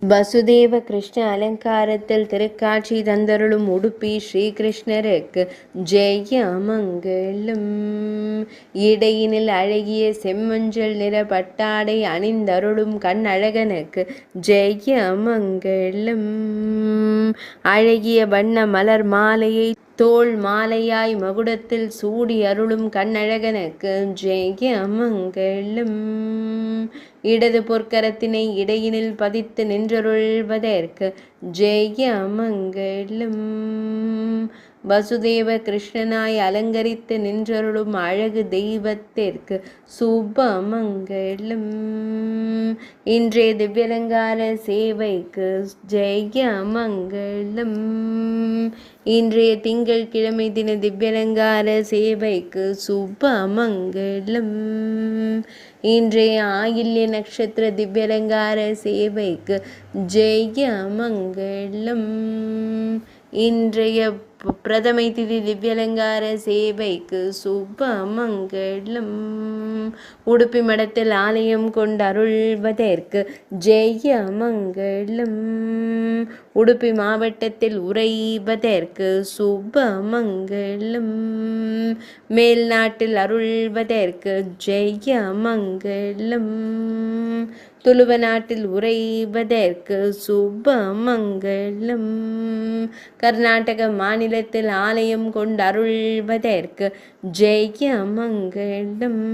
வசுதேவ கிருஷ்ண அலங்காரத்தில் திருக்காட்சி தந்தருளும் உடுப்பி ஸ்ரீகிருஷ்ணருக்கு ஜெய மங்களம். இடையினில் அழகிய செம்மஞ்சள் நிற பட்டாடை அணிந்தருளும் கண்ணழகனுக்கு ஜெய மங்களம். அழகிய வண்ண மலர் மாலையை தோள் மாலையாய் மகுடத்தில் சூடி அருளும் கண்ணழகனுக்கு ஜெய மங்களம். இடது பொற்கரத்தினை இடையினில் பதித்து நின்றருள்வதற்கு ஜெய மங்களம். வசுதேவ கிருஷ்ணனாய் அலங்கரித்து நின்றருளும் அழகு தெய்வத்திற்கு சுபமங்களம். இன்றைய திவ்யலங்கார சேவைக்கு ஜெய மங்களம். இன்றைய திங்கள் கிழமை தின திவ்யலங்கார சேவைக்கு சுபமங்களம். இன்றைய ஆயில்ய நட்சத்திர திவ்யலங்கார சேவைக்கு ஜெய மங்களம். இன்றைய பிரதமை திதி திவ்யலங்கார சேவைக்கு சுபமங்களம். உடுப்பி மடத்தில் ஆலயம் கொண்டு அருள்வதற்கு ஜெய மங்களம். உடுப்பி மாவட்டத்தில் உறைவதற்கு சுபமங்களம். மேல் நாட்டில் அருள்வதற்கு ஜெய மங்களம். துளுவ நாட்டில் உறைவதற்கு சுபமங்களம். கர்நாடக மாநிலத்தில் ஆலயம் கொண்டு அருள்வதற்கு ஜெய மங்களம்.